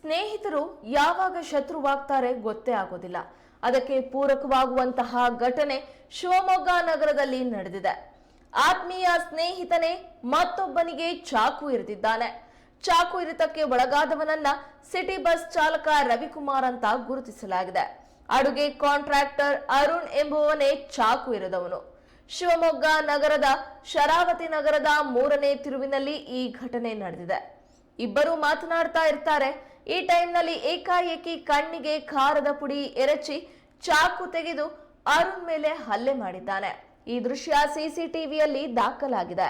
ಸ್ನೇಹಿತರು ಯಾವಾಗ ಶತ್ರುವಾಗ್ತಾರೆ ಗೊತ್ತೇ ಆಗೋದಿಲ್ಲ. ಅದಕ್ಕೆ ಪೂರಕವಾಗುವಂತಹ ಘಟನೆ ಶಿವಮೊಗ್ಗ ನಗರದಲ್ಲಿ ನಡೆದಿದೆ. ಆತ್ಮೀಯ ಸ್ನೇಹಿತನೇ ಮತ್ತೊಬ್ಬನಿಗೆ ಚಾಕು ಇರಿದಿದ್ದಾನೆ. ಚಾಕು ಇರಿತಕ್ಕೆ ಒಳಗಾದವನನ್ನ ಸಿಟಿ ಬಸ್ ಚಾಲಕ ರವಿಕುಮಾರ್ ಅಂತ ಗುರುತಿಸಲಾಗಿದೆ. ಅಡುಗೆ ಕಾಂಟ್ರಾಕ್ಟರ್ ಅರುಣ್ ಎಂಬುವವನೇ ಚಾಕು ಇರಿದವನು. ಶಿವಮೊಗ್ಗ ನಗರದ ಶರಾವತಿ ನಗರದ 3ನೇ ತಿರುವಿನಲ್ಲಿ ಈ ಘಟನೆ ನಡೆದಿದೆ. ಇಬ್ಬರು ಮಾತನಾಡ್ತಾ ಇರ್ತಾರೆ. ಈ ಟೈಮ್ನಲ್ಲಿ ಏಕಾಏಕಿ ಕಣ್ಣಿಗೆ ಖಾರದ ಪುಡಿ ಎರಚಿ ಚಾಕು ತೆಗೆದು ಅರುಣ್ ಮೇಲೆ ಹಲ್ಲೆ ಮಾಡಿದ್ದಾನೆ. ಈ ದೃಶ್ಯ ಸಿಸಿಟಿವಿಯಲ್ಲಿ ದಾಖಲಾಗಿದೆ.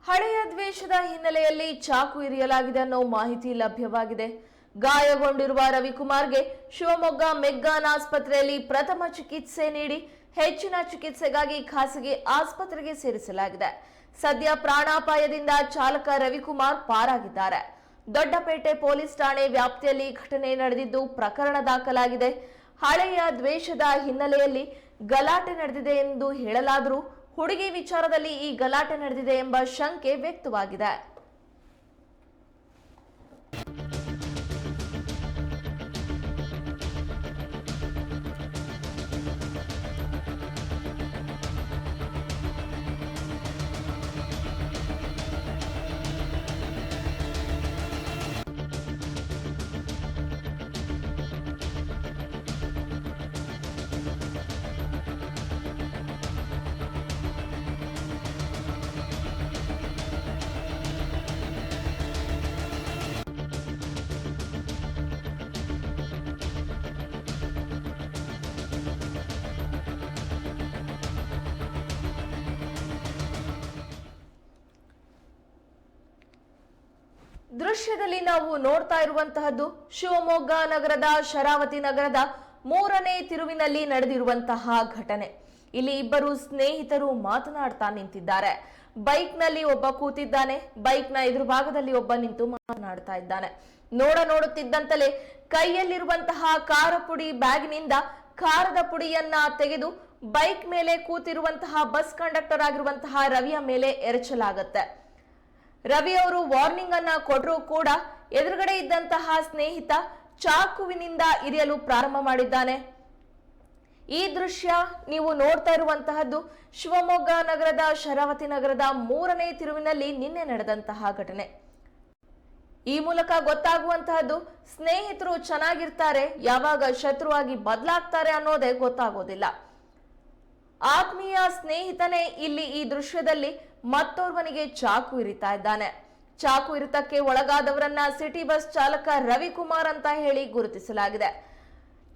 ಹಳೆಯ ದ್ವೇಷದ ಹಿನ್ನೆಲೆಯಲ್ಲಿ ಚಾಕು ಇರಿಯಲಾಗಿದೆ ಅನ್ನೋ ಮಾಹಿತಿ ಲಭ್ಯವಾಗಿದೆ. ಗಾಯಗೊಂಡಿರುವ ರವಿಕುಮಾರ್ಗೆ ಶಿವಮೊಗ್ಗ ಮೆಗ್ಗಾನ್ ಆಸ್ಪತ್ರೆಯಲ್ಲಿ ಪ್ರಥಮ ಚಿಕಿತ್ಸೆ ನೀಡಿ ಹೆಚ್ಚಿನ ಚಿಕಿತ್ಸೆಗಾಗಿ ಖಾಸಗಿ ಆಸ್ಪತ್ರೆಗೆ ಸೇರಿಸಲಾಗಿದೆ. ಸದ್ಯ ಪ್ರಾಣಾಪಾಯದಿಂದ ಚಾಲಕ ರವಿಕುಮಾರ್ ಪಾರಾಗಿದ್ದಾರೆ. ದೊಡ್ಡಪೇಟೆ ಪೊಲೀಸ್ ಠಾಣೆ ವ್ಯಾಪ್ತಿಯಲ್ಲಿ ಘಟನೆ ನಡೆದಿದ್ದು ಪ್ರಕರಣ ದಾಖಲಾಗಿದೆ. ಹಳೆಯ ದ್ವೇಷದ ಹಿನ್ನೆಲೆಯಲ್ಲಿ ಗಲಾಟೆ ನಡೆದಿದೆ ಎಂದು ಹೇಳಲಾದರೂ ಹುಡುಗಿ ವಿಚಾರದಲ್ಲಿ ಈ ಗಲಾಟೆ ನಡೆದಿದೆ ಎಂಬ ಶಂಕೆ ವ್ಯಕ್ತವಾಗಿದೆ. ದೃಶ್ಯದಲ್ಲಿ ನಾವು ನೋಡ್ತಾ ಇರುವಂತಹದ್ದು ಶಿವಮೊಗ್ಗ ನಗರದ ಶರಾವತಿ ನಗರದ 3ನೇ ತಿರುವಿನಲ್ಲಿ ನಡೆದಿರುವಂತಹ ಘಟನೆ. ಇಲ್ಲಿ ಇಬ್ಬರು ಸ್ನೇಹಿತರು ಮಾತನಾಡ್ತಾ ನಿಂತಿದ್ದಾರೆ. ಬೈಕ್ ನಲ್ಲಿ ಒಬ್ಬ ಕೂತಿದ್ದಾನೆ. ಬೈಕ್ ನ ಎದುರು ಭಾಗದಲ್ಲಿ ಒಬ್ಬ ನಿಂತು ಮಾತನಾಡ್ತಾ ಇದ್ದಾನೆ. ನೋಡುತ್ತಿದ್ದಂತಲೇ ಕೈಯಲ್ಲಿರುವಂತಹ ಖಾರ ಪುಡಿ ಬ್ಯಾಗ್ನಿಂದ ಖಾರದ ಪುಡಿಯನ್ನ ತೆಗೆದು ಬೈಕ್ ಮೇಲೆ ಕೂತಿರುವಂತಹ ಬಸ್ ಕಂಡಕ್ಟರ್ ಆಗಿರುವಂತಹ ರವಿಯ ಮೇಲೆ ಎರಚಲಾಗುತ್ತೆ. ರವಿ ಅವರು ವಾರ್ನಿಂಗ್ ಅನ್ನ ಕೊಟ್ಟರೂ ಕೂಡ ಎದುರುಗಡೆ ಇದ್ದಂತಹ ಸ್ನೇಹಿತ ಚಾಕುವಿನಿಂದ ಇರಿಯಲು ಪ್ರಾರಂಭ ಮಾಡಿದ್ದಾನೆ. ಈ ದೃಶ್ಯ ನೀವು ನೋಡ್ತಾ ಇರುವಂತಹದ್ದು ಶಿವಮೊಗ್ಗ ನಗರದ ಶರಾವತಿ ನಗರದ 3ನೇ ತಿರುವಿನಲ್ಲಿ ನಿನ್ನೆ ನಡೆದಂತಹ ಘಟನೆ. ಈ ಮೂಲಕ ಗೊತ್ತಾಗುವಂತಹದ್ದು ಸ್ನೇಹಿತರು ಚೆನ್ನಾಗಿರ್ತಾರೆ, ಯಾವಾಗ ಶತ್ರುವಾಗಿ ಬದಲಾಗ್ತಾರೆ ಅನ್ನೋದೇ ಗೊತ್ತಾಗೋದಿಲ್ಲ. ಆತ್ಮೀಯ ಸ್ನೇಹಿತನೇ ಇಲ್ಲಿ ಈ ದೃಶ್ಯದಲ್ಲಿ ಮತ್ತೋರ್ವನಿಗೆ ಚಾಕು ಇರಿತಾ ಇದ್ದಾನೆ. ಚಾಕು ಇರಿತಕ್ಕೆ ಒಳಗಾದವರನ್ನ ಸಿಟಿ ಬಸ್ ಚಾಲಕ ರವಿಕುಮಾರ್ ಅಂತ ಹೇಳಿ ಗುರುತಿಸಲಾಗಿದೆ.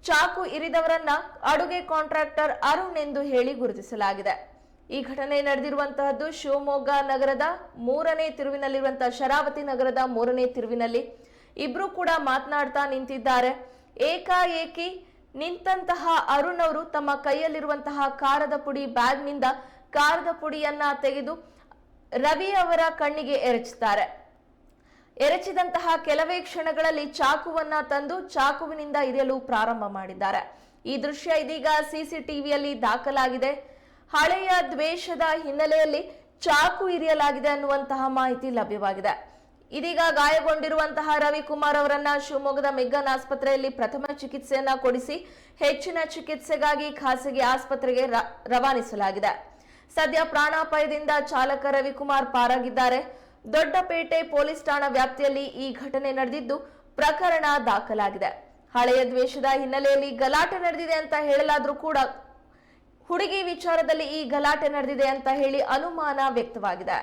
ಚಾಕು ಇರಿದವರನ್ನ ಅಡುಗೆ ಕಾಂಟ್ರಾಕ್ಟರ್ ಅರುಣ್ ಎಂದು ಹೇಳಿ ಗುರುತಿಸಲಾಗಿದೆ. ಈ ಘಟನೆ ನಡೆದಿರುವಂತಹದ್ದು ಶಿವಮೊಗ್ಗ ನಗರದ 3ನೇ ತಿರುವಿನಲ್ಲಿರುವಂತಹ ಶರಾವತಿ ನಗರದ 3ನೇ ತಿರುವಿನಲ್ಲಿ. ಇಬ್ರು ಕೂಡ ಮಾತನಾಡ್ತಾ ನಿಂತಿದ್ದಾರೆ. ಏಕಾಏಕಿ ನಿಂತಹ ಅರುಣ್ ಅವರು ತಮ್ಮ ಕೈಯಲ್ಲಿರುವಂತಹ ಖಾರದ ಪುಡಿ ಬ್ಯಾಗ್ನಿಂದ ಖಾರದ ಪುಡಿಯನ್ನ ತೆಗೆದು ರವಿ ಅವರ ಕಣ್ಣಿಗೆ ಎರಚುತ್ತಾರೆ. ಎರಚಿದಂತಹ ಕೆಲವೇ ಕ್ಷಣಗಳಲ್ಲಿ ಚಾಕುವನ್ನ ತಂದು ಚಾಕುವಿನಿಂದ ಇರಿಯಲು ಪ್ರಾರಂಭ ಮಾಡಿದ್ದಾರೆ. ಈ ದೃಶ್ಯ ಇದೀಗ ಸಿಸಿಟಿವಿಯಲ್ಲಿ ದಾಖಲಾಗಿದೆ. ಹಳೆಯ ದ್ವೇಷದ ಹಿನ್ನೆಲೆಯಲ್ಲಿ ಚಾಕು ಇರಿಯಲಾಗಿದೆ ಅನ್ನುವಂತಹ ಮಾಹಿತಿ ಲಭ್ಯವಾಗಿದೆ. ಇದೀಗ ಗಾಯಗೊಂಡಿರುವಂತಹ ರವಿಕುಮಾರ್ ಅವರನ್ನ ಶಿವಮೊಗ್ಗದ ಮೆಗ್ಗಾನ್ ಆಸ್ಪತ್ರೆಯಲ್ಲಿ ಪ್ರಥಮ ಚಿಕಿತ್ಸೆಯನ್ನ ಕೊಡಿಸಿ ಹೆಚ್ಚಿನ ಚಿಕಿತ್ಸೆಗಾಗಿ ಖಾಸಗಿ ಆಸ್ಪತ್ರೆಗೆ ರವಾನಿಸಲಾಗಿದೆ. ಸದ್ಯ ಪ್ರಾಣಾಪಾಯದಿಂದ ಚಾಲಕ ರವಿಕುಮಾರ್ ಪಾರಾಗಿದ್ದಾರೆ. ದೊಡ್ಡಪೇಟೆ ಪೊಲೀಸ್ ಠಾಣಾ ವ್ಯಾಪ್ತಿಯಲ್ಲಿ ಈ ಘಟನೆ ನಡೆದಿದ್ದು ಪ್ರಕರಣ ದಾಖಲಾಗಿದೆ. ಹಳೆಯ ದ್ವೇಷದ ಹಿನ್ನೆಲೆಯಲ್ಲಿ ಗಲಾಟೆ ನಡೆದಿದೆ ಅಂತ ಹೇಳಲಾದ್ರೂ ಕೂಡ ಹುಡುಗಿ ವಿಚಾರದಲ್ಲಿ ಈ ಗಲಾಟೆ ನಡೆದಿದೆ ಅಂತ ಹೇಳಿ ಅನುಮಾನ ವ್ಯಕ್ತವಾಗಿದೆ.